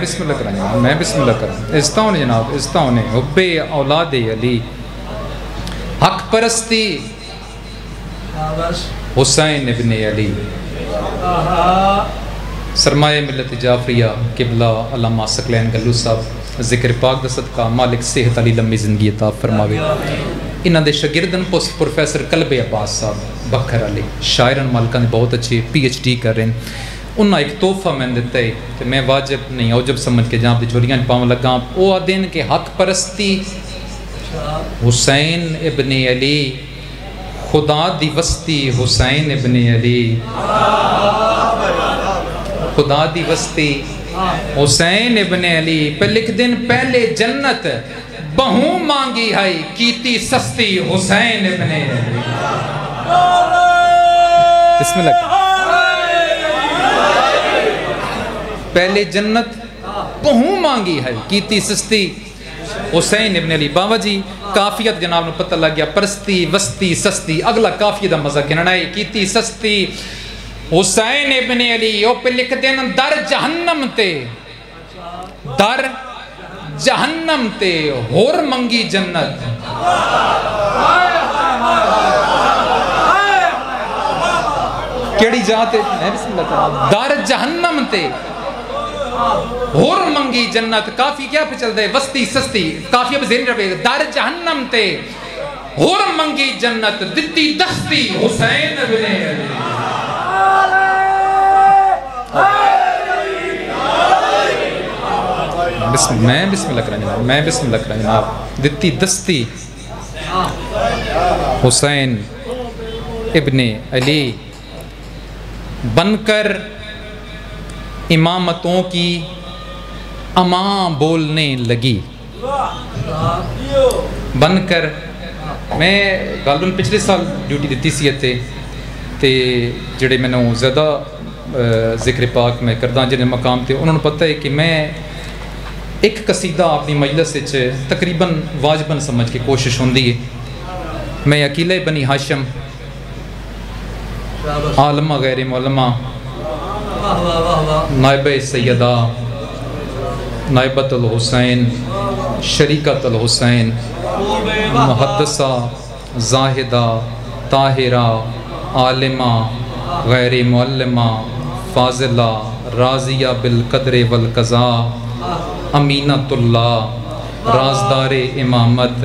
بسم اللہ کریں جناب، میں بسم اللہ کریں. عزتوں نے جناب، عزتوں نے حب اولاد علی، حق پرستی حسین ابن علی، سرمایہ ملت جعفریہ قبلہ علامہ ثقلین گلو صاحب ذکر پاک دا صدقہ مالک صحت علی لمبی زندگی عطا فرماوے. انہاں دے شاگردن پروفیسر قلب عباس صاحب بکھر علی شاعرن مالکاں دے بہت اچھے پی ایچ ڈی کر رہے ہیں. انہاں ایک تحفہ میں دیتا ہے کہ میں واجب نہیں اوجب سمجھ کے جہاں دے جوڑیاں پاؤں لگا. وہ آدین کہ حق پرستی حسین ابن علی، خدا دی وستی حسین ابن علی، خدا دی وستی حسین ابن علی. پہ لکھ دن پہلے جنت بہوں مانگی ہے کیتی سستی حسین ابن علی. بسم اللہ. پہلے جنت بہوں مانگی ہے کیتی سستی حسین ابن علی. بابا جی کافیت جناب نے پتہ لگ گیا، پرستی وستی سستی. اگلا کافیت دا مزہ کہنا ہے کیتی سستی حسین ابن علی. او پہ لکھ دینا در جہنم تے، در جہنم تے ہور منگی جنت. کیڑی جات ہے؟ بسم اللہ تعالی. در جہنم تے ہور منگی جنت. کافی کیا پہ چل دے وستی سستی، کافی اب ذہن رہے در جہنم تے ہور منگی جنت، دتی دستی حسین ابن علی. میں بسم اللہ کریں جناب، میں بسم اللہ کریں جناب. دتی دستی حسین ابن علی، بن کر امامتوں کی اماں بولنے لگی. بن کر میں غالباً پچھلے سال ڈیوٹی دیتی سی تے جڑے میں نے زیادہ ذکر پاک میں کردہ جنہیں مقام تھے انہوں نے پتہ ہے کہ میں ایک قصیدہ اپنی مجلس سے تقریباً واجباً سمجھ کے کوشش ہوندی ہے. میں اکیلہ بنی ہاشم، عالمہ غیر معلمہ، نائبہ سیدہ، نائبۃ الحسین، شریکۃ الحسین، محدثہ، زاہدہ، طاہرہ، عالمہ غیر معلمہ، فاضلہ، راضیہ بالقدر والقضاء، امینۃ اللہ، رازدار امامت.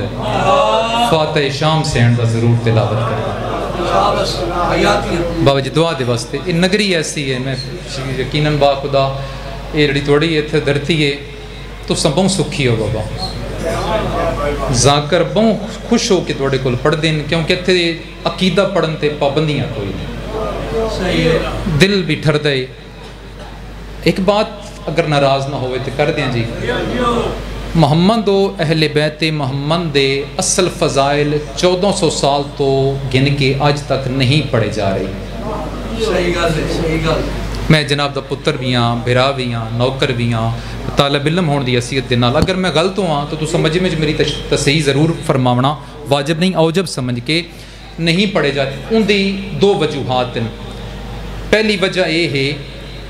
فاتح شام سینڈ دا ضرور تلاوت کریں بابا جی، دعا دے واسطے. یہ نگری ایسی ہے، میں یقیناً با خدا یہ جڑی تھوڑی اتنے دھرتی ہے تو سب بہت سکھی ہو بابا. ذاکر بہت خوش ہو کے تھوڑے کول پڑھ دین، کیونکہ اتنے عقیدہ پڑھن تے پابندیاں کوئی نہیں، دل بھی ٹھر دے. ایک بات اگر ناراض نہ ہوئے تو کر دیں جی. محمد و اہل بیت محمد دے اصل فضائل 1400 سال تو گن کے آج تک نہیں پڑھے جا رہے. میں جناب دا پتر بھی ہاں، بھرا بھی ہاں، نوکر بھی ہاں، طالب علم ہون دی حیثیت دے نال اگر میں غلط ہوں تو سمجھ میں میری تصحیح ضرور فرماونا. واجب نہیں اوجب سمجھ کے نہیں پڑھے جاتے. ان دی دو وجوہات ہیں. پہلی وجہ یہ ہے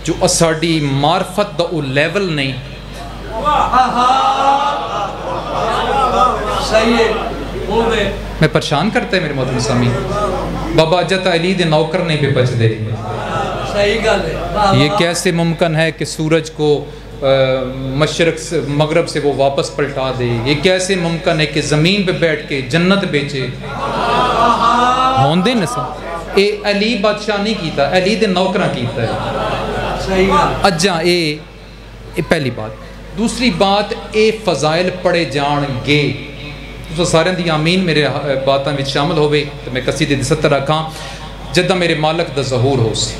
جو اساڑی معرفت دا او لیول نہیں. میں پریشان کرتا ہے میرے محترم سامعین. بابا جت علی دے نوکر نہیں پہ بچ دے. یہ کیسے ممکن ہے کہ سورج کو مشرق سے مغرب سے وہ واپس پلٹا دے؟ یہ کیسے ممکن ہے کہ زمین پہ بیٹھ کے جنت بیچے؟ ہوندے نسا اے علی بادشاہ نہیں کیتا، علی دے نوکرہ کیتا ہے. اجا اے پہلی بات. دوسری بات اے فضائل پڑھے جان گے تو سارے دی آمین میرے باتاں وچ شامل ہوئے تو میں قصیدے دی 70 رکھاں. جدہ میرے مالک دا ظہور ہو سی،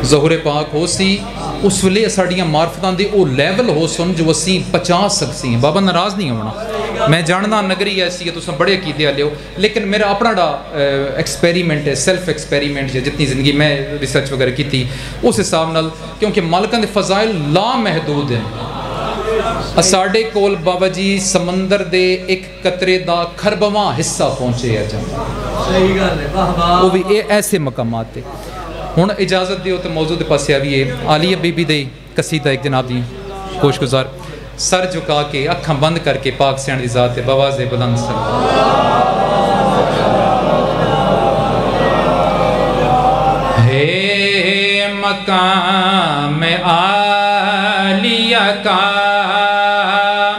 ظہور پاک ہو سی، اس ویلے ساڑیاں معرفتاں دے او لیول ہو سن جو اسی 50 سکسی ہیں. بابا ناراض نہیں ہونا، میں جاننا نگری ایسی ہے تو سب بڑے عقیدے والے ہو، لیکن میرا اپنا ایکسپیریمنٹ ہے، سیلف ایکسپیریمنٹ ہے. جتنی زندگی میں ریسرچ وغیرہ کی تھی اس حساب نال، کیونکہ مالکاں دے فضائل لا محدود ہیں. اساڑے کول بابا جی سمندر دے ایک قطرے دا کھربواں حصہ پہنچے ہے جہاں وہ بھی ایسے مقامات تے. ہن اجازت دیو تو موضوع دے پاسے آئیے. عالیہ بی بی دے قصیدہ ایک جناب دی کوش گزار سر جھکا کے اکھاں بند کر کے پاک سیان دی ذات بواز بلند ہے مقام عالیہ کا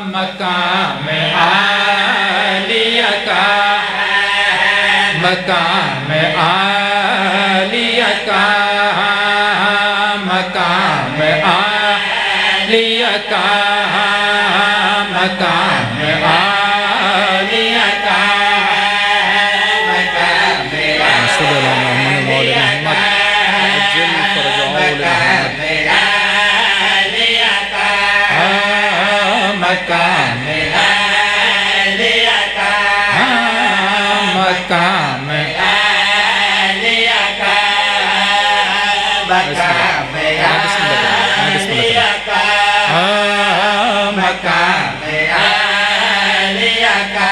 مقام عالیہ کا مقام عالیہ کا مقام عالیہ کا مقام عالیہ کا مقام عالیہ کا مقام عالیہ کا مقام عالیہ کا مقام عالیہ کا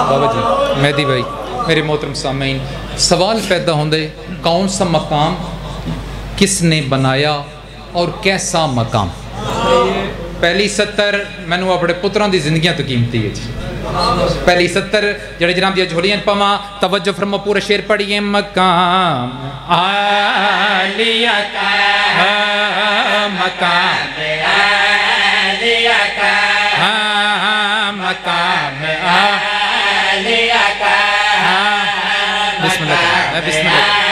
بابا جی مہدی بھائی میرے محترم سامعین سوال پیدا ہوندے کون سا مقام کس نے بنایا اور کیسا مقام پہلی ستر میں نے اپنے پتران دی زندگیاں تو قیمتی ہے جی پہلی ستر جڑے جناب دیا جھولیاں پاما توجہ فرما پورا شعر پڑھئے مقام عالیہ کا مقام عالیہ کا مقام عالیہ کا بسم اللہ بسم اللہ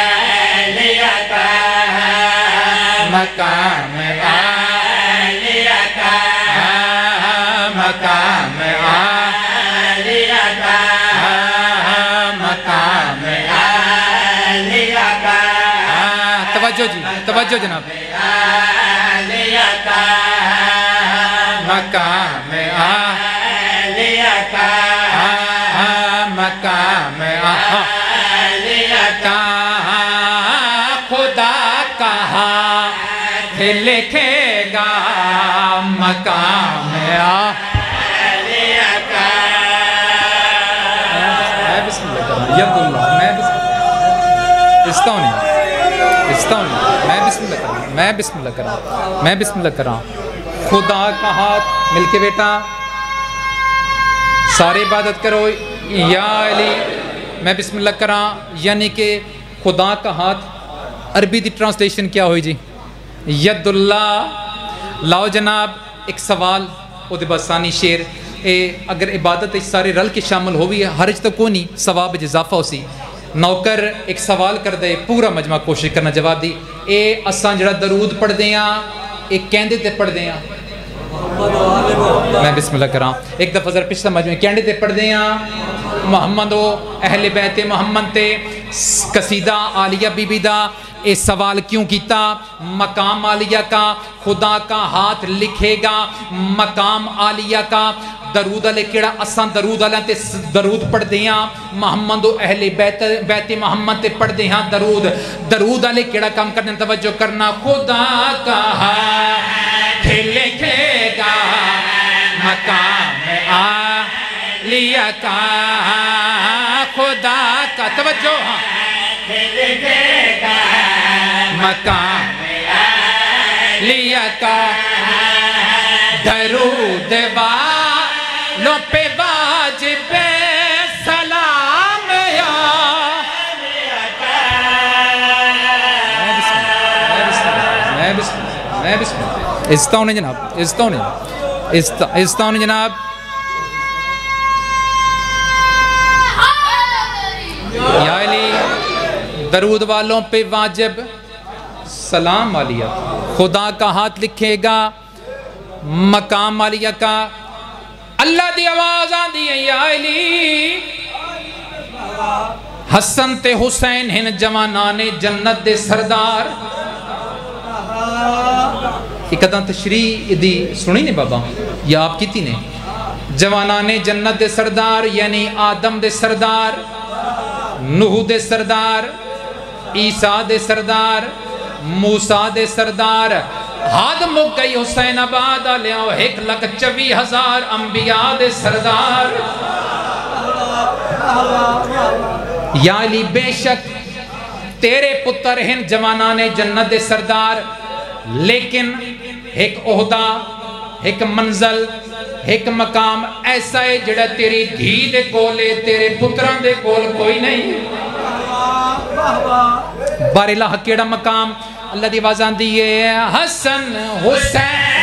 مقام عالیہ کا مقام عالیہ کا مقام عالیہ کا توجہ جی توجہ جناب عالیہ کا مقام عالیہ کا مقام عالیہ کا خدا کہا لکھے گا مقام عالیہ کا میں بسم اللہ کروں ید اللہ میں بسم اللہ کروں خدا کا ہاتھ مل کے بیٹا سارے عبادت کرو یا علی میں بسم اللہ کراں یعنی کہ خدا کا ہاتھ عربی دی ٹرانسلیشن کیا ہوئی جی ید اللہ لاؤ جناب ایک سوال او دے بسانی شیر اگر عبادت سارے رل کے شامل ہو بھی حرج تو کو نہیں ثواب اضافہ ہو سی نوکر ایک سوال کر دے پورا مجمع کوشش کرنا جواب دی اساں جڑا درود پڑھ دیاں کہندے تے پڑھ دیاں میں بسم اللہ کراں ایک دفعہ ذرا پچھلا مجمع کہندے تے پڑھ دیاں محمد و اہل بیت محمد تے قصیدہ عالیہ بی بی دا اے سوال کیوں کیتا مقام عالیہ کا خدا کا ہاتھ لکھے گا مقام عالیہ کا درود علیہ کیڑا اساں درود علیہ تے درود پڑھ دیاں محمد و اہل بیت محمد تے پڑھ دیاں درود علیہ کیڑا کام کرنے توجہ کرنا خدا کا ہاتھ لکھے گا مقام عالیہ کا خدا کا توجہ لکھے گا مقام عالیہ کا درود والوں پہ واجب سلام یا میں بسم اللہ عزتہ ہونے جناب عزتہ ہونے جناب یا علی درود والوں پہ واجب سلام عالیہ خدا کا ہاتھ لکھے گا مقام عالیہ کا اللہ دی آواز آن دی یا علی حسن تے حسین ہن جوانان جنت دے سردار ایک ادھا تشریح دی سنی نے بابا یا آپ کیتی نے جوانان جنت دے سردار یعنی آدم دے سردار نوح دے سردار عیسیٰ دے سردار موسیٰ دے سردار حد مک گئی حسین آباد لیاؤ 1,24,000 انبیاء دے سردار یا علی بے شک تیرے پتر ہیں جوانان جنت دے سردار، لیکن ایک عہدہ، ایک منزل، ایک مقام ایسا ہے جڑا تیری دھی دے کولے، تیرے پتران دے کول کوئی نہیں۔ بار الہ کیڑا مقام؟ اللہ دی آواز آن دیئے حسن حسین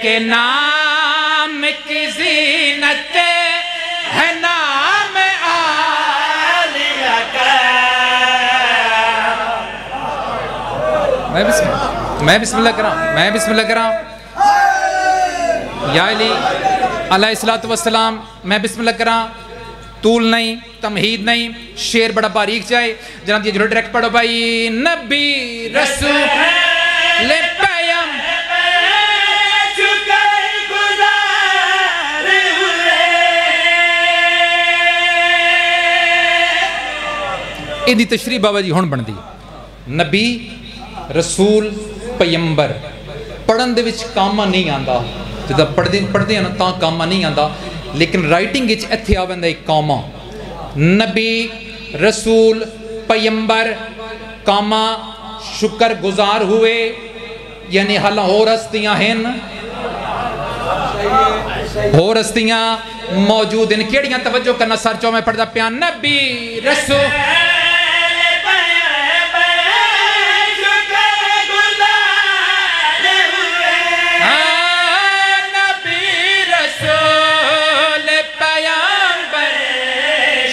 کے نام کی زینت ہے نام عالیہ کا۔ میں بسم اللہ کر رہا ہوں، یا علی علیہ السلام، میں بسم اللہ کر رہا ہوں، طول نہیں، تمہید نہیں، شعر بڑا باریک چاہے، جناب یہ جڑو ڈائریکٹ پڑھو بھائی۔ نبی رسول پیام ایدی تشریح بابا جی ہون بن دی۔ نبی رسول پیمبر پڑھن دے وچ کاما نہیں آندا، جدہ پڑھ دے ہیں تاں کاما نہیں آندا، لیکن رائٹنگ وچ ایتھے آوندہ ایک کاما۔ نبی رسول پیمبر کاما شکر گزار ہوئے، یعنی حالہ ہو رستیاں ہیں، ہو رستیاں موجود ہیں۔ کیڑیاں توجہ کرنا سرچوں میں پڑھ دا پیان۔ نبی رسول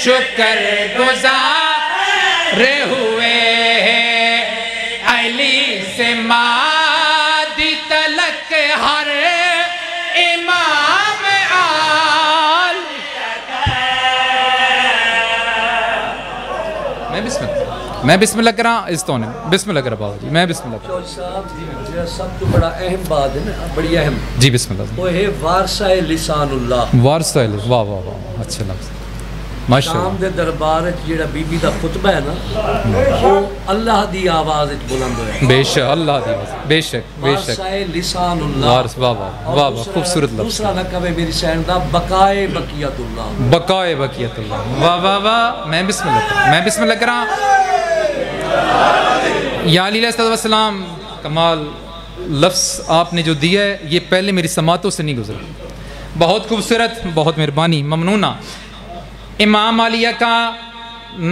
شکر گزار ہوئے، علی سے مادی تلک ہر امام آل۔ میں بسم اللہ کر رہا ہوں، اس تو نے بسم اللہ کر رہا بابا جی، میں بسم اللہ کر رہا ہوں۔ صاحب سب تو بڑا اہم بات ہے نا، بڑی اہم جی بسم اللہ، وہ ہے وارثہ لسان اللہ۔ وارثہ لسان، واہ واہ واہ، اچھا لفظ شام دے دربار جیڑا بی بی دا خطبہ ہے نا، وہ اللہ دی آواز بلند ہوئے، بے شک اللہ دی آواز، بے شک بے شک، وارثہ لسان اللہ۔ وارث، واہ واہ واہ واہ، خوبصورت لفظ۔ دوسرا لقب ہے میری سین دا بقائے بقیت اللہ، بقائے بقیت اللہ، واہ واہ واہ۔ میں بسم اللہ کر رہا ہوں، میں بسم اللہ کر رہا ہوں۔ یا علی علیہ السلام، کمال لفظ آپ نے جو دیا ہے یہ پہلے میری سماعتوں سے نہیں گزرا، بہت خوبصورت، بہت مہربانی، ممنونہ۔ امام عالیہ کا،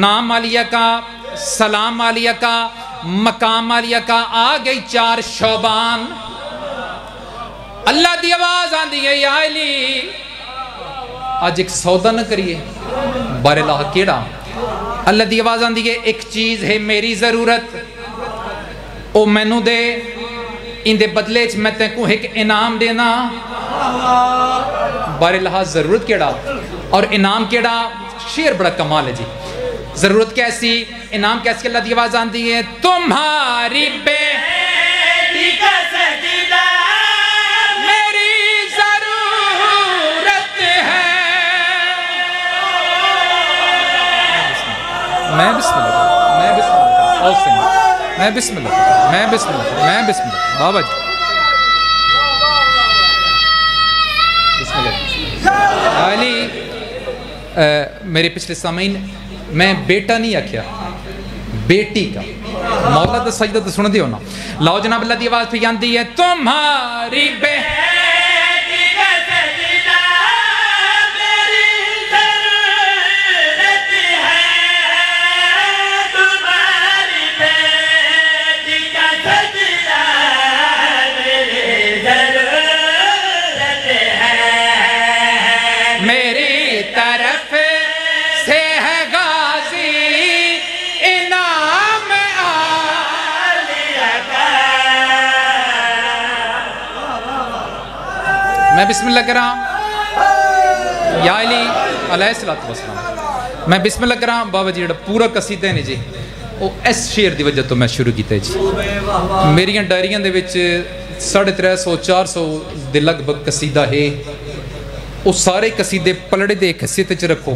نام عالیہ کا، سلام عالیہ کا، مقام عالیہ کا، آ گئی 4 شعبان۔ اللہ دی آواز آن دی ہے یا علی آج ایک سودا نہ کریے، بار اللہ کیڑا؟ اللہ دی آواز آن دی ہے ایک چیز ہے میری ضرورت، او مینو دے، ان دے بدلے میں تے کو ایک انعام دینا۔ بار اللہ ضرورت کیڑا اور انعام کیڑا؟ شعر بڑا کمال ہے جی۔ ضرورت کیسی، انعام کیسی؟ اللہ دی آواز آن دی ہے تمہاری بیٹی کا سجدہ میری ضرورت ہے۔ میں بسم اللہ، میں بسم اللہ، میں بسم اللہ، میں بسم اللہ، میں بسم اللہ، بابا جی بسم اللہ۔ علی میرے پچھلے سامعین، میں بیٹا نہیں آکھیا، بیٹی کا مولا دا سجدہ تو سن دیو نا۔ لاؤ جناب اللہ دی آواز پہ آندی ہے تمہاری بیٹی کا سجدہ میری ضرورت ہے، تمہاری بیٹی کا سجدہ میری ضرورت ہے، میری طرف سے ہے غازی انعام عالیہ کا۔ میں بسم اللہ کر رہا ہوں یا علی علیہ السلام، میں بسم اللہ کر رہا ہوں۔ بابا جی پورا قصیدہ ہے نہیں جی، اس شعر دی وجہ تو میں شروع کیتا جی میری ڈائریاں دے وچ 350-400 دے لگ بھگ قصیدہ ہے وہ سارے قصیدے پلڑے دے ایک حصے تے رکھو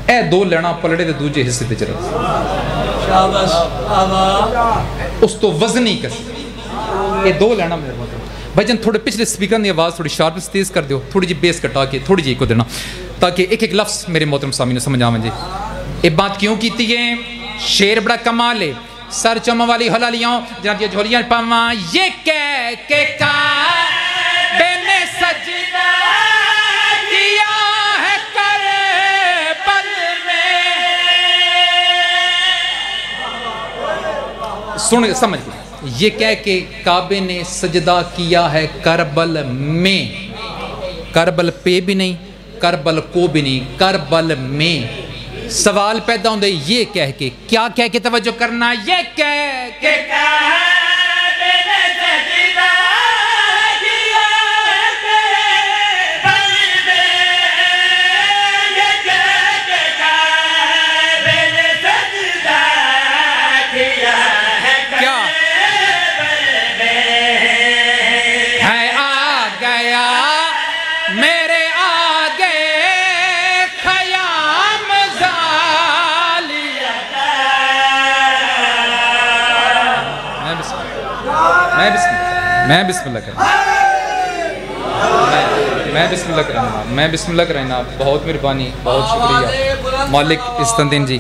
اے 2 لینا پلڑے دے دوجے حصے تے رکھو اس تو وزنی قصیدہ یہ 2 لینا میرے بات بھائی جان تھوڑے پچھلے سپیکر دی آواز تھوڑی شارپنس تیز کر دیو تھوڑی جی بیس کٹا کے تھوڑی جی کو دینا تاکہ ایک ایک لفظ میرے محترم سامعین نے سمجھ آویں جی یہ بات کیوں کیتی ہے شعر بڑا کمال ہے سر چما والی حلالیاں جناب یہ جھولیاں پاواں یہ کہہ کے کعبے نے سجدہ کیا ہے کربل میں سن سمجھ یہ کہہ کہ کعبے نے سجدہ کیا ہے کربل میں کربل پہ بھی نہیں کربل کو بھی نہیں کربل میں سوال پیدا ہوندے یہ کہہ کے کیا کہہ کے توجہ کرنا یہ کہہ کے کعبے نے سجدہ کیا ہے کربل میں یہ کہہ کے کعبے نے سجدہ کیا ہے کربل میں ہے آ گیا میرے آگے خیام ظالیہ میں بسم اللہ کرنا میں بسم اللہ کرنا بہت مہربانی بہت شکریہ مالک استندین جی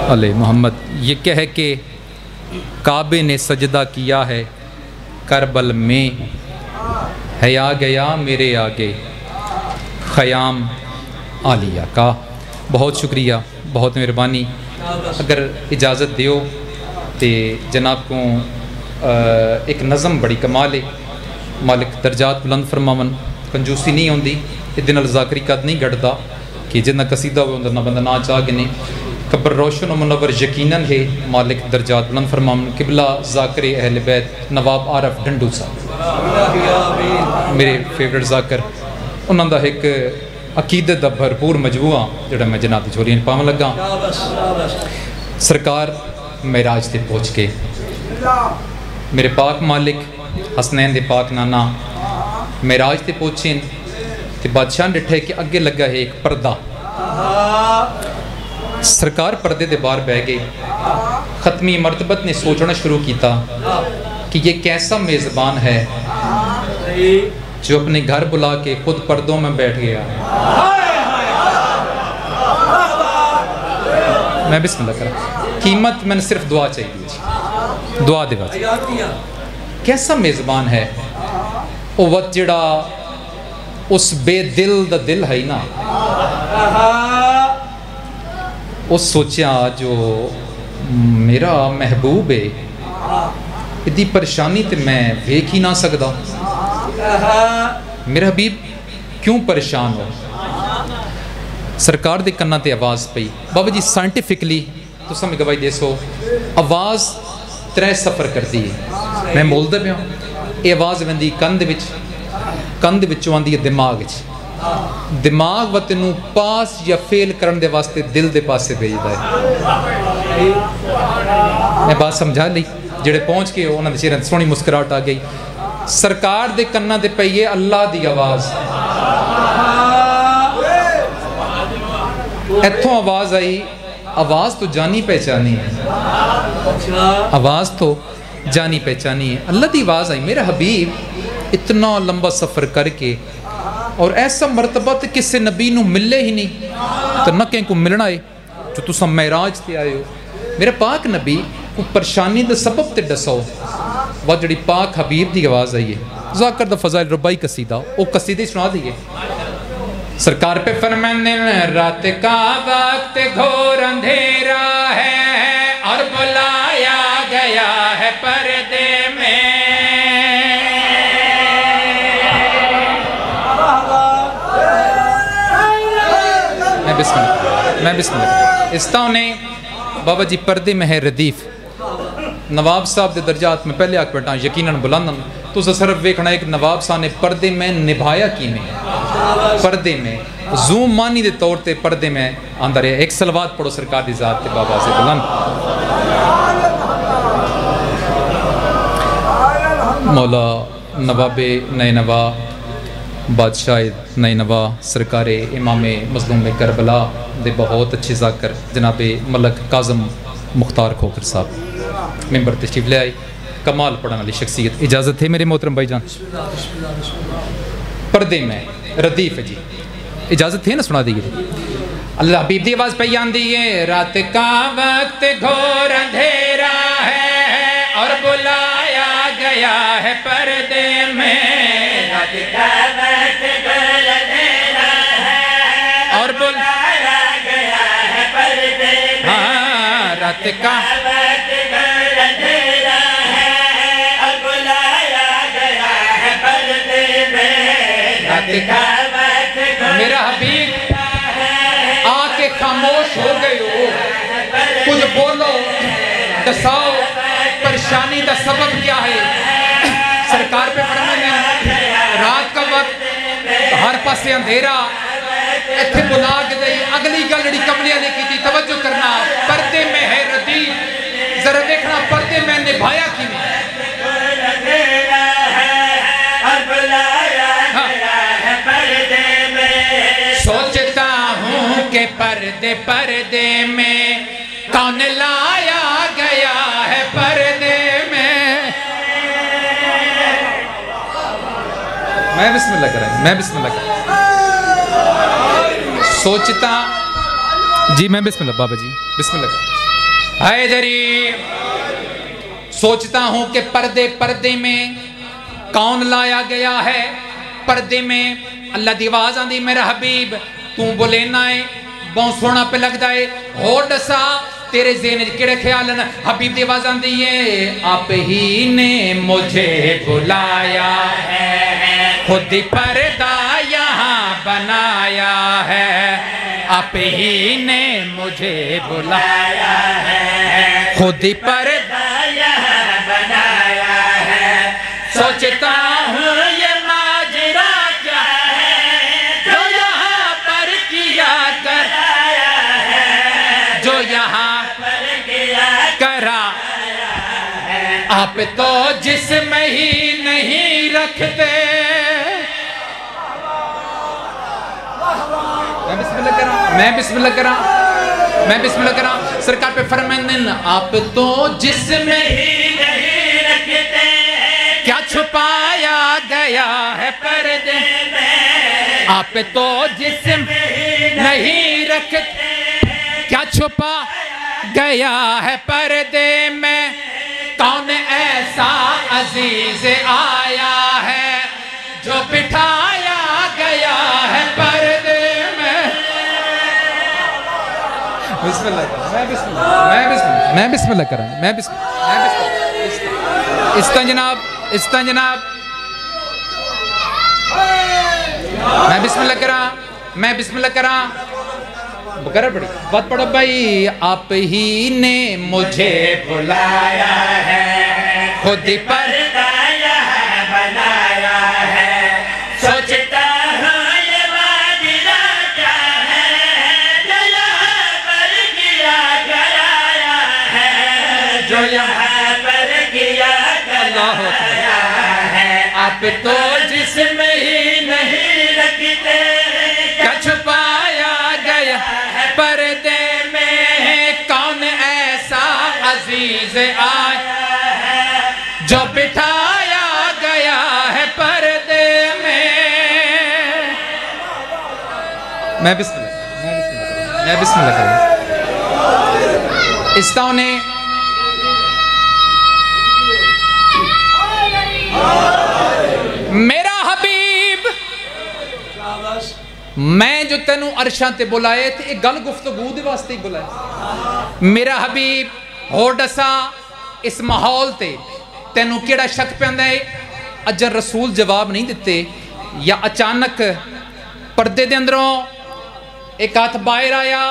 علیہ محمد یہ کہہ کہ کعبے نے سجدہ کیا ہے کربل میں ہے آ گیا میرے آگے خیام عالیہ کا بہت شکریہ بہت مہربانی اگر اجازت دیو تے جناب کو ایک نظم بڑی کمال ہے مالک درجات بلند فرماون کنجوسی نہیں ہوندی ادھے نال ذاکری قد نہیں گھٹدا کہ جتنا قصیدہ ہوئے اندر نہ بندہ نہ چاہ گنے قبر روشن و منور یقیناً ہے مالک درجات بلند فرماون قبلہ ذاکر اہل بیت نواب عارف ڈنڈو صاحب میرے فیورٹ ذاکر انہوں دا ایک عقیدت دا بھرپور مجموعہ جڑا میں جناب دی جھولیاں پاون لگا سرکار معراج تے پہنچ کے میرے پاک مالک حسنین دے پاک نانا معراج تے پہنچیں تے بادشاہ ڈٹھے کہ اگے لگا ہے ایک پردہ سرکار پردے دے باہر بہ گئے ختمی مرتبت نے سوچنا شروع کیتا کہ یہ کیسا میزبان ہے جو اپنے گھر بلا کے خود پردوں میں بیٹھ گیا میں بسم اللہ کرا قیمت میں نے صرف دعا چاہیے دعا دے بات کیسا میزبان ہے وہ وقت جڑا اس بے دل دا دل ہے نا اس سوچیا جو میرا محبوب ہے اتنی پریشانی تے میں ویکھ ہی نہ سکدا میرا حبیب کیوں پریشان ہو سرکار دے کنا تے آواز پئی بابا جی سائنٹیفکلی تو سمجھ گواہی دے سو آواز 3 سفر کرتی ہے میں بولدا پیا یہ آواز ویندی کند وچوں آندی ہے دماغ و تینوں پاس یا فیل کرن دے واسطے دل دے پاسے بھیجدا ہے میں بات سمجھا لی جڑے پہنچ کے انہاں دے چہرے سونی مسکراہٹ آ گئی سرکار دے کنا تے پئی ہے اللہ دی آواز ایتھوں آواز آئی آواز تو جانی پہچانی ہے آواز تو جانی پہچانی ہے اللہ دی آواز آئی میرا حبیب اتنا لمبا سفر کر کے اور ایسا مرتبہ تے کسے نبی نو ملے ہی نہیں تو نہ کہیں کو ملنا ہے جو تسا معراج تے آئے ہو میرا پاک نبی کو پریشانی دے سبب تے دسو وہ جڑی پاک حبیب دی آواز آئی ہے ذاکر دا فضائل ربائی قصیدہ وہ قصیدے سنا دیئے سرکار پہ فرمانے رات کا وقت گھور اندھیرا ہے اور بلایا گیا ہے پردے میں میں بسم اللہ اس طرح نے بابا جی پردے میں ہے ردیف نواب صاحب دے درجات میں پہلے آکھ بیٹھا یقیناً بلندن تو صرف ویکھنا ایک نواب صاحب نے پردے میں نبھایا کی میں پردے میں زوم مانی دے طور تے پردے میں آندہ رہے. ایک صلوات پڑھو سرکار دی ذات تے بابا سے بلند. مولا نواب نینوا بادشاہ نینوا سرکار امام مظلوم کربلا دے بہت اچھی ذاکر جناب ملک کاظم مختار کھوکھر صاحب ممبر تشریف لے آئی. کمال پڑھنے والی شخصیت. اجازت ہے میرے محترم بھائی جان؟ پردے میں ردیف ہے جی, اجازت ہے نا سنا دیجیے. اللہ حبیب دی آواز پہ آندی ہے. رات کا وقت گھور اندھیرا ہے اور بلایا گیا ہے پردے میں. رات کا وقت گھور اندھیرا ہے اور بلایا گیا ہے پردے میں. ہاں رات کا وقت گھور اندھیرا ہے اور بلایا گیا ہے پردے میں. رات کا میرا حبیب آ کے خاموش ہو گئے ہو, کچھ بولو دساؤ پریشانی دا سبب کیا ہے. سرکار پہ فرمایا رات کا وقت ہر پاسے اندھیرا ایتھے بلا کے دئی. اگلی گل جڑی کملیاں نے کی تھی توجہ کرنا, پردے میں ہے ردیف. ذرا دیکھنا پردے میں نبھایا کی میں. سوچتا ہوں کہ پردے پردے میں کون لایا گیا ہے پردے میں. میں بسم اللہ کر رہا ہوں, میں بسم اللہ کر رہا ہوں. سوچتا جی میں بسم اللہ بابا جی بسم اللہ کر. حیدری سوچتا ہوں کہ پردے پردے میں کون لایا گیا ہے پردے میں. اللہ دی آواز آندی میرا حبیب تو بولینا ہے بہت سونا پہ لگ دائے. ہو ڈسا تیرے ذہن کڑے خیال ہیں. حبیب دی آواز آندی ہے آپ ہی نے مجھے بلایا ہے, خود ہی پردہ یہاں بنایا ہے. آپ ہی نے مجھے بلایا ہے, خود ہی پردہ یہاں بنایا ہے. سوچتا ہوں یہ ماجرا کیا ہے جو یہاں پر کیا کرایا ہے, جو یہاں پر کیا کرا. آپ تو جسم ہی نہیں رکھتے. میں بسم اللہ کر رہا ہوں, میں بسم اللہ کر رہا ہوں, میں بسم اللہ کر رہا ہوں. سرکار پہ فرمائیں آپ تو جسم ہی نہیں رکھتے, کیا چھپایا گیا ہے پردے میں. آپ تو جسم نہیں رکھتے, کیا چھپا گیا ہے پردے میں. کون ایسا عزیز آیا ہے جو بٹھایا گیا ہے پردے میں. بسم اللہ کر رہا ہوں, میں بسم اللہ کر رہا ہوں, میں بسم اللہ. استن جناب, استن جناب, میں بسم اللہ کر رہا ہوں, میں بسم اللہ کر رہا ہوں. بکرہ پڑھی بات پڑھو بھائی. آپ ہی نے مجھے بلایا ہے, خود ہی پردہ یہاں بنایا ہے. سوچتا ہوں یہ ماجرا کیا ہے جو یہاں پر کیا کرایا ہے, جو یہاں پر کیا کرایا ہے. آپ تو جسم ہی نہیں رکھتے, کیا چھپایا گیا پردے میں. کون ایسا عزیز آیا ہے جو بٹھایا گیا ہے پردے میں. میں بسم اللہ, میں بسم اللہ کروں. استاؤں نے میرا حبیب میں جو تینوں عرشاں تے بلائے تھے ایک گل گفتگو دے واسطے ہی بلائے. میرا حبیب ہو ڈسا اس ماحول تے تینوں کیڑا شک پہندہ ہے. اجر رسول جواب نہیں دیتے یا اچانک پردے دے اندروں ایک ہاتھ باہر آیا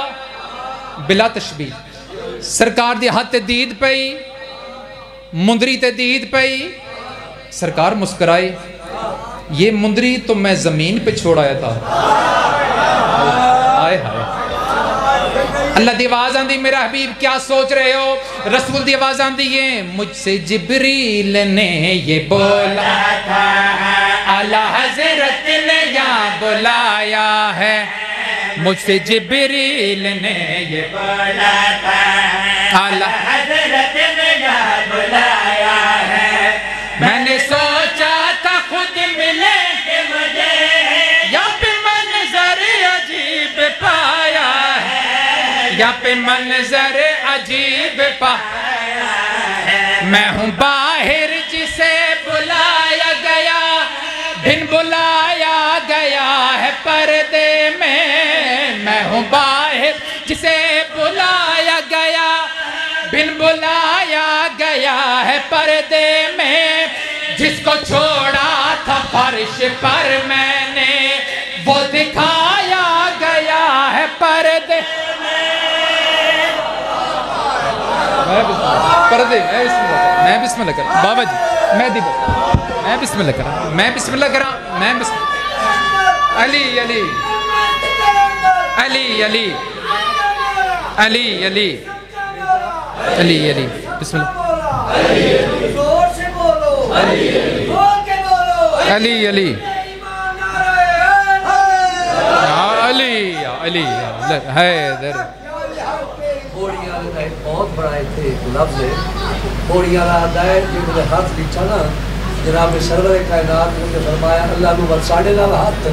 بلا تشبیہ. سرکار دی ہاتھ تے دید پئی, مندری تے دید پئی. سرکار مسکرائے, یہ مندری تو میں زمین پہ چھوڑ آیا تھا, آئے ہائے اللہ دی آواز آندی میرا حبیب کیا سوچ رہے ہو رسول دی آواز آندی ہے مجھ سے جبریل نے یہ بولا تھا اعلیٰ حضرت نے یہاں بلایا ہے مجھ سے جبریل نے یہ بولا تھا اعلیٰ حضرت نے یہاں بلایا ہے میں نے سوچا تھا خود ملے کہ مجھے یا پہ منظر عجیب پایا ہے یا پہ منظر عجیب پایا ہے میں ہوں باہر جسے بلایا گیا بن بلایا گیا ہے پردے میں ہوں باہر جسے بلایا گیا بن بلایا گیا ہے پردے میں جس کو چھوڑا تھا فرش پر میں نے وہ دکھایا گیا ہے پردے پردے میں بسم اللہ کرا بابا جی میں بسم اللہ کرا میں بسم اللہ کرا میں بسم علی علی علی علی علی علی علی علی بسم اللہ علی علی علی علی حیدر بوڑی آلہ کا ایک بہت بڑا ایک لفظ ہے بوڑی آلہ آدھائے جو مجھے ہاتھ لکھا نا جناب سرور کائنات مجھے فرمایا اللہ نو بل ساڑھے نال ہاتھ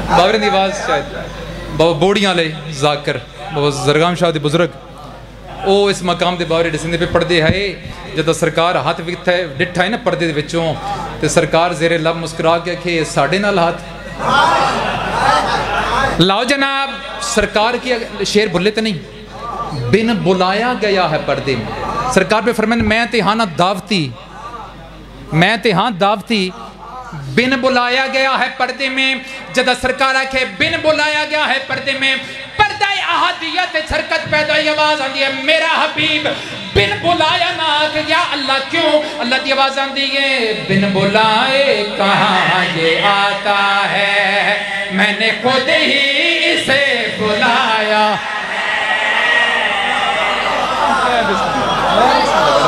بابرین دی آواز شاید بابا بوڑیاں لے ذاکر بابا زرگام شاہ دی بزرگ او اس مقام دے باوری ڈسندے پہ پڑھ دے ہے جدہ سرکار ہاتھ ڈٹھا ہے نا پردے دے وچوں تے سرکار زیر لب مسکرا کے کہ ساڑھے نال ہاتھ لاؤ جناب سرکار کی شعر بھلے تو نہیں بن بلایا گیا ہے پردے میں سرکار پہ فرمائیں میں تہانا دعوتی بن بلایا گیا ہے پردے میں جدہ سرکار آکھے بن بلایا گیا ہے پردے میں پردہ احادیت سرکت پیدا آواز آندی ہے میرا حبیب بن بلایا نہ آکھ یا اللہ کیوں اللہ دی آواز آندی ہے بن بلائے کہاں یہ آتا ہے میں نے خود ہی اسے بلایا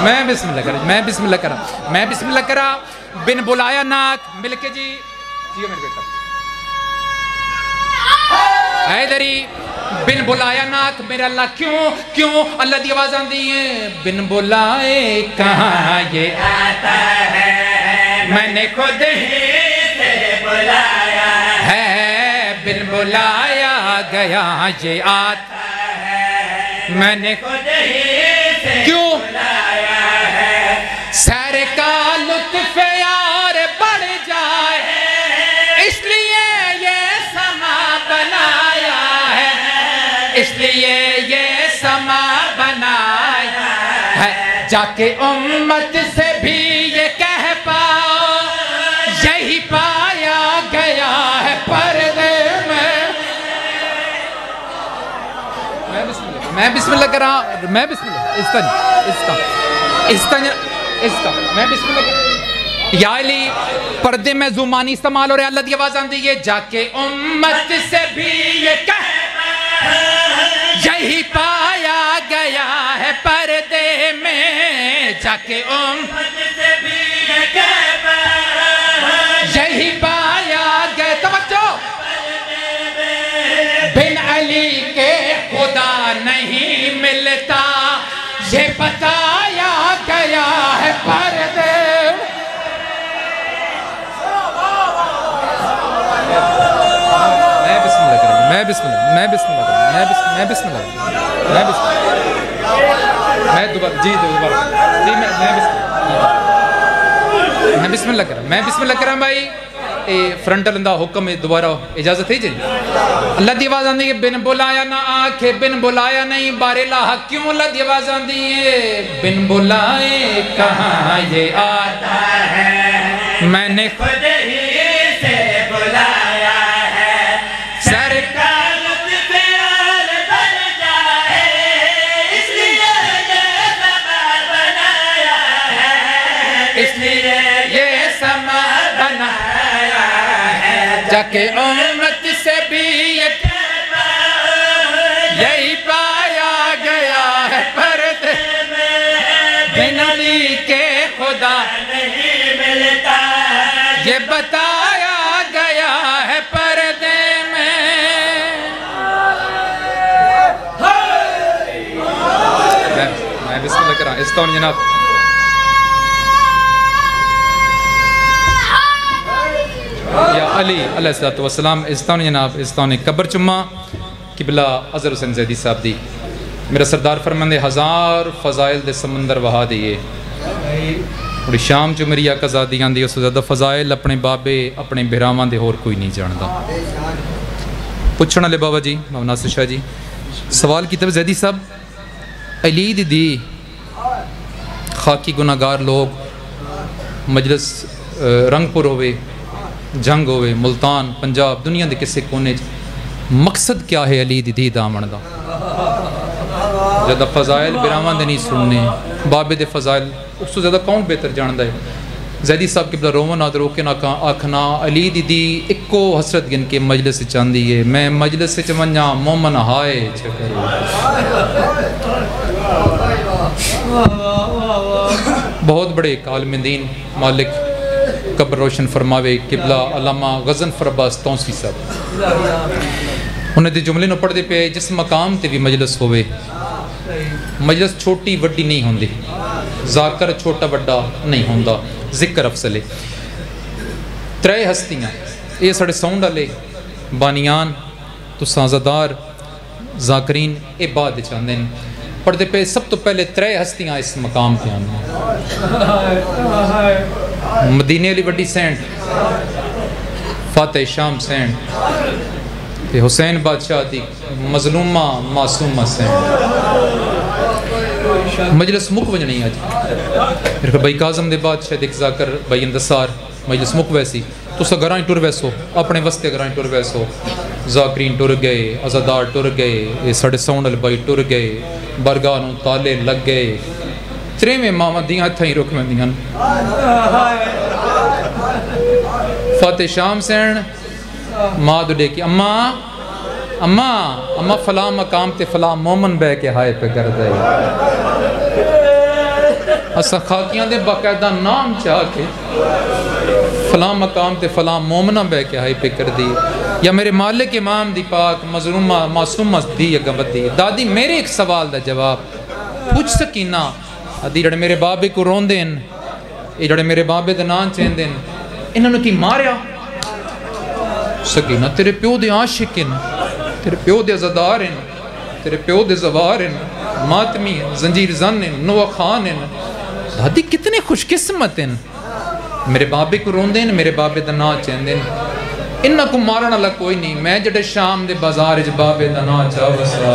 میں بسم اللہ کرا بن بلایا ناک مل کے جی جیو میرے بیٹا حیدری بن بلایا ناک میرا اللہ کیوں اللہ دی آواز آندی ہے بن بلائے کہاں یہ آتا ہے میں نے خود ہی سے بلایا ہے بن بلایا گیا یہ آتا ہے میں نے خود ہی سے بلایا ہے سیر کا لطف یار بڑھ جائے اس لیے یہ سما بنایا ہے اس لیے یہ سما بنایا ہے جا کے امت سے بھی یہ کہہ پاؤ یہی پایا گیا ہے پردے میں میں بسم اللہ کر رہا میں بسم اللہ اس کا میں بسم اللہ کر یا علی پردے میں زمانی استعمال ہو رہے اللہ دی آواز آندی ہے جا کے امت سے بھی یہ کہہ یہی پایا گیا ہے پردے میں جا کے امت سے بھی یہ کہہ یہی پایا گیا توجہ بن علی کے خدا نہیں ملتا یہ بتایا گیا ہے پردے میں بسم اللہ کریں بھائی فرنٹل اندہ حکم دوبارہ اجازت ہے جی اللہ دی آواز آندھی ہے بن بلایا نہ آنکھے بن بلایا نہیں بارے لاہا کیوں اللہ دی آواز آندھی ہے بن بلائے کہاں یہ آتا ہے میں نے خود ہی سے بلایا ہے سرکار لطف یار بڑھ جائے اس لیے یہ سما بنایا ہے اس لیے یہ سما بنایا جاکے امت سے بھی یہی پایا گیا ہے پردے بن علی کے خدا نہیں ملتا یہ بتایا گیا ہے پردے میں بسم اللہ کرام استون جناب یا علی علیہ السلام استون جناب استون قبر چمہ قبلہ اظہر حسین زیدی صاحب دی میرا سردار فرمندے 1000 فضائل دے سمندر وہا دیئے اور شام جو میری آقا زادی آن دی اس سے زیادہ فضائل اپنے بابے اپنے بہرامان دے اور کوئی نہیں جاندہ پوچھنا لے بابا جی بابا ناصر شاہ جی سوال کی طرف زیدی صاحب علی دی خاکی گناہگار لوگ مجلس رنگ پور ہوئے جنگ ہوئے ملتان پنجاب دنیا دے کسے کونے مقصد کیا ہے علی دی دامن دا زیادہ فضائل برامان دے نہیں سننے بابے دے فضائل اس تو زیادہ کون بہتر جاندہ ہے زیدی صاحب قبلہ رومن آدھ روکے نہ آکھنا علی دی اکو حسرت گن کے مجلس سے چاندی ہے میں مجلس سے چمنجا مومن ہائے چھکر بہت بڑے عالم دین مالک قبر روشن فرماوے قبلہ علامہ غضنفر عباس تونسی صاحب انہیں دے جملے نو پڑھ دے پہ جس مقام تے بھی مجلس ہوئے مجلس چھوٹی وڈی نہیں ہوندی ذاکر چھوٹا وڈا نہیں ہوندا ذکر افضلے 3 ہستیاں یہ ساڑھے ساؤنڈ والے بانیان تو سازدار ذاکرین اے بعد چاندے ہیں پڑھتے پہ سب تو پہلے 3 ہستیاں اس مقام پہ آنے مدینے علی وڈی سینٹ فاتح شام سینٹ حسین بادشاہ دی مظلومہ معصومہ سینٹ مجلس مک وجہ نہیں آج پھر بھائی کاظم دے بعد شاید ایک ذاکر بھائی اندسار مجلس مک ویسی تو سا گرائیں ٹور ویسو اپنے وستے گرائیں ٹور ویسو ذاکرین ٹور گئے عزادار ٹور گئے ساڑھے ساؤنڈل بھائی ٹور گئے برگانوں تالے لگ گئے 3 میں ماما دیاں تھا ہی رکھ میں دیاں فاتح شام سین ماں دو ڈے کی اماں فلاں مقام تے فلاں مومن بے کے ہائے پہ کر دے اسا خاکیاں دے باقاعدہ نام چاہ کے فلاں مقام تے فلاں مومنہ بے کے ہائے پہ کر دی یا میرے مالک امام دی پاک مظلومہ معصومہ دی یا گمت دی دادی میرے ایک سوال دا جواب پوچھ سکینہ ادھی جڑے میرے بابے کو رون دین یہ جڑے میرے بابے دے نان چین دین انہوں نے کی ماریا سکینہ تیرے پیو دے عاشق ہیں تیرے پیو دے عزادار ہیں تیرے پیو دے زوار ہیں ماتمی ہیں زنجیر زن ہیں نوہ خان ہیں دادی کتنے خوش قسمت ہیں میرے بابے کو رون دین میرے بابے دے نان چین دین انہاں کو مارنا لگ کوئی نہیں میں جڑے شام دے بازار اچ بابے دا نان چاہ وسا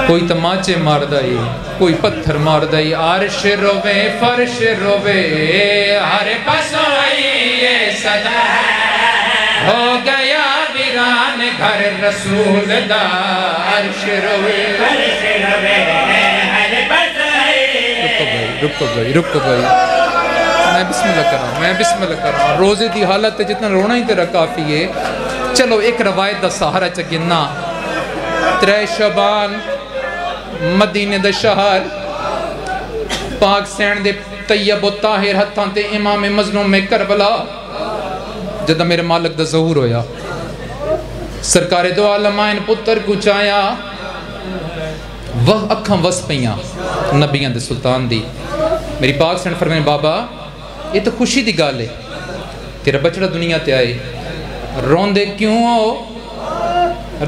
کوئی تماچے مار دائی کوئی پتھر مار دائی عرش روے فرش روے ہر پاس آئی یہ صدا ہو گیا ویران گھر رسول دا عرش روے فرش روے ہر پاس آئی رکو بھائی میں بسم اللہ کر رہا ہوں روزے دی حالت جتنا رونا ہی تیرا کافی ہے چلو ایک روایت دا سہارا چگننا 3 شعبان مدینے دا شہر پاک سین دے طیب و طاہر ہتھاں تے امام مظلوم میں کربلا جدہ میرے مالک دا ظہور ہویا سرکار دو عالمائن پتر کو چایا وہ اکھاں وس پیاں نبیان دے سلطان دی میری پاک سین فرمائن بابا یہ تو خوشی دی گال ہے تیرا بچڑا دنیا تے آئے روندے کیوں ہو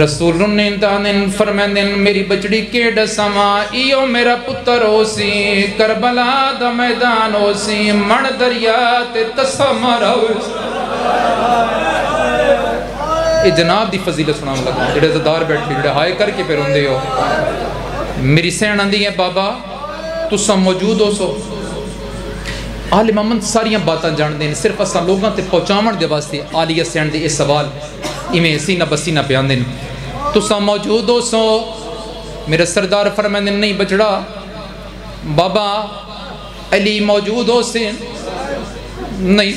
رسول نے دانن فرمائن میری بچڑی کے ڈسما ایو میرا پتر ہو سی کربلا دا میدان ہو سی مڑ دریا تے تسا مارا ہو سی یہ جناب دی فضیلت سنام لگا جڑے زدار بیٹھے جڑے ہائے کر کے پہ روندے ہو میری سین آندھی ہے بابا تسا موجود ہو سو آل محمد ساریاں باتاں جان دیں صرف اساں لوگاں تے پہنچامن دے واسطے آلیہ سین دے اس سوال ایمیں سینہ بسینہ پیان دیں تسا موجود ہو سو میرے سردار فرمائن نہیں بچڑا بابا علی موجود ہو سے نہیں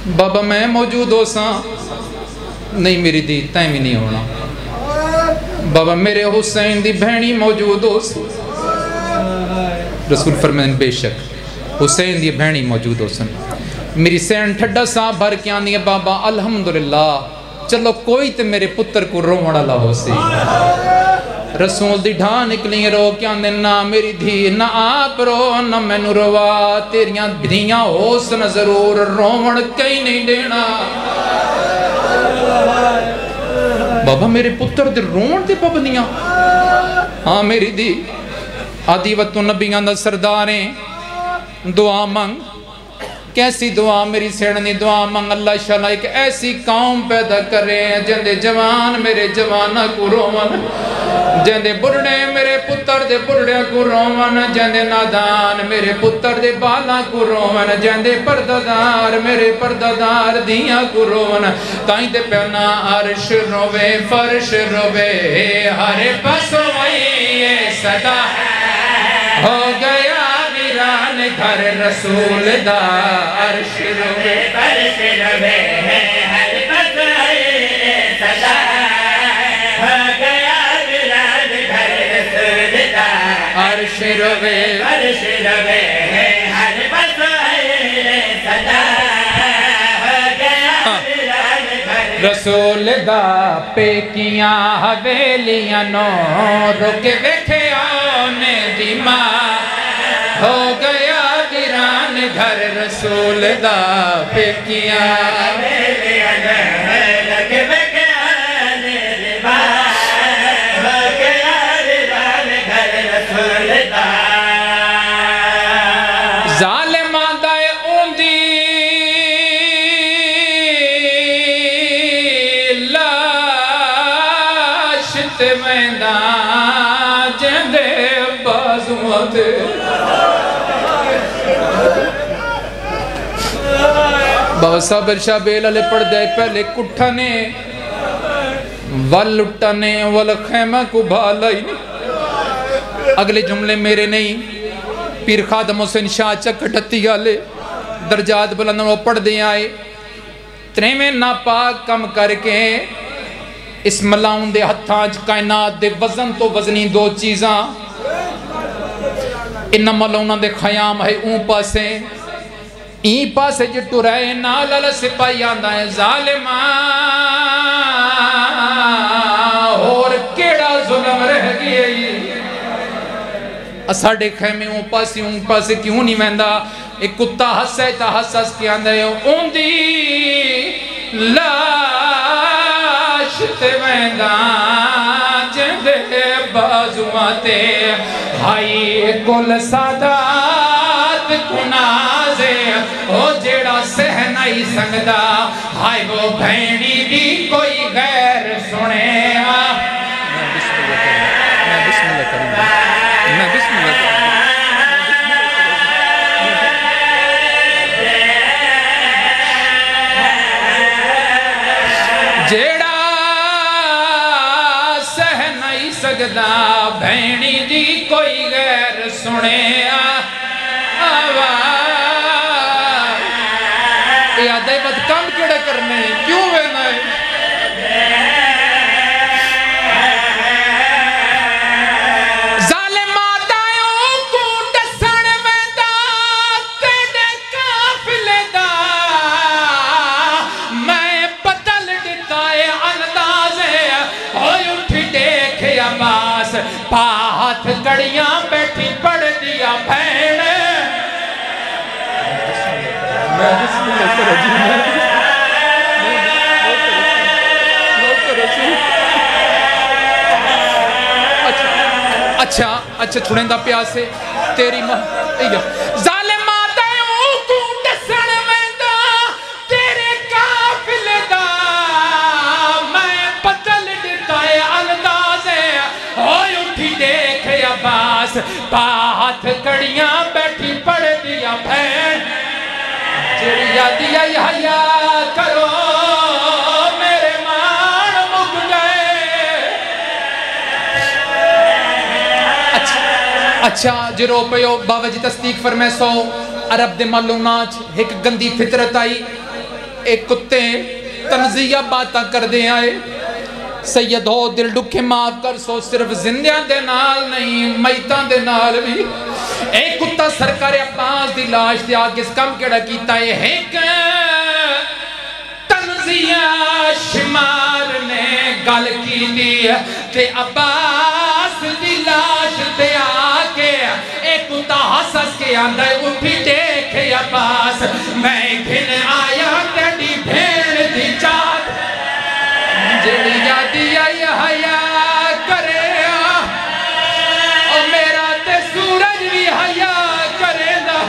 بابا میں موجود ہو سا نہیں میری دی تائیں بھی نہیں ہونا بابا میرے حسین دی بہنی موجود ہو سا رسول فرمائن بے شک حسین دی بہنی موجود ہو سن میری سین ٹھڈا سا بھر کے آنی ہے بابا الحمدللہ چلو کوئی تے میرے پتر کو روڑ اللہ ہو سی رسول دی ڈھا نکلی رو کیا نہ میری دھی نہ آپ رو نہ میں نو روا تیریاں دھیاں حسن ضرور روڑ کئی نہیں دینا بابا میرے پتر دے روڑ دے پابندیاں ہاں میری دی آدھی وقت نبیان دا سرداریں دعا منگ کیسی دعا میری سیڑنی دعا منگ اللہ شاءاللہ ایک ایسی قوم پیدا کرے جندے جوان میرے جوانا کو رومن جندے بڑھنے میرے پتر دے بڑھنے کو رومن جندے نادان میرے پتر دے بالا کو رومن جندے پردادار میرے پردادار دیاں کو رومن تائیں دے پینا عرش روے فرش روے ہر پسو وئی صدا ہو گیا ویران گھر رسول دا عرش روے فرش روے ہر پسو وئی صدا ہو گیا ویران گھر رسول دا عرش روے فرش روے ہر پسو وئی صدا ہو گیا ویران گھر رسول دا پیکیاں حویلیاں نو رکے بیٹھے آنے دی ماں ہو گیا ویران گھر رسول دا پیکیاں حویلیاں نو رکے بیٹھے آنے دی ماں ہو گیا ویران گھر رسول دا ظالمان دائے اوندی میدان جندے بازوان دے بابا صابر شاہ بیل علی پڑھ دے پہلے کٹھانے واللٹانے والخیمہ کو بھالائی اگلے جملے میرے نہیں پیر خادم حسین شاہ چک ڈتی آلے درجات بلندن وہ پڑھ دے آئے تریمیں ناپاک کم کر کے اس ملاؤں دے ہتھانج کائنات دے وزن تو وزنی دو چیزاں انہا ملاؤں دے خیام ہے اون پاسے این پاسے جٹو رہے نالالا سپاہی آندہ ہے ظالماں اور کیڑا ظلم رہ گئی اساڑے خیمے اون پاسے کیوں نہیں مہندہ ایک کتا حسے تا حساس کی آندہ ہے اون دی تے میدان جندے بازواتے ہائی کل سادات کنازے او جیڑا سہنائی سنگدہ ہائی وہ بھینی بھی کوئی غیر سنے میں بسم اللہ کروں جیڑا سگدا بھینی دی کوئی غیر سنے آواز یہ آدھائی بات کام کیڑے کرنے کیوں وینا ہے ظالم آدھائیوں کو ڈسن ویندہ تیڑے کافلے دا میں بدل دیتا ہے اندازے ہوئی اٹھی دیکھے عباس پاہت کڑیاں بیٹھی پڑھ دیا بھین میں بسم اللہ کرو جی اچھا چھوڑیں دا پیاسے تیری ماں ظالم آدھائیوں کو ڈسن ویندہ تیرے کافلے دا میں بدل دیتا ہے اندازے ہوئی اٹھی دیکھے عباس پاہت کڑیاں بیٹھی پڑھ دیا بھین جیڑی یادیا یحییٰ کرو میرے مان مک گئے اچھا جرو پیو بابا جی تصدیق فرمے سو عرب دے معلومات ایک گندی فطرت آئی ایک کتے تنزیہ باتا کر دے آئے سید ہو دل ڈکھے معاف کر سو صرف زندیاں دے نال نہیں میتاں دے نال بھی ایک کتا سرکار عباس دی لاش دیا کس کم کیڑا کیتا ہے ایک تنزیہ شمار نے گل کی دی تے عباس دی لاش دے آکے ایک کتا حسس کے اندر اٹھی دیکھے عباس میں گھن آیا تیڑی بھیڑ دی چاہت جڑی یادی آئی حیا کرے اور میرا تے سورج بھی حیا کرے دا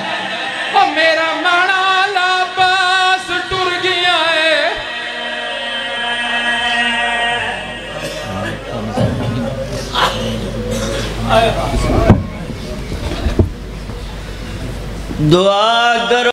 اور میرا مانا لاباس ٹر گیا ہے دعا کرو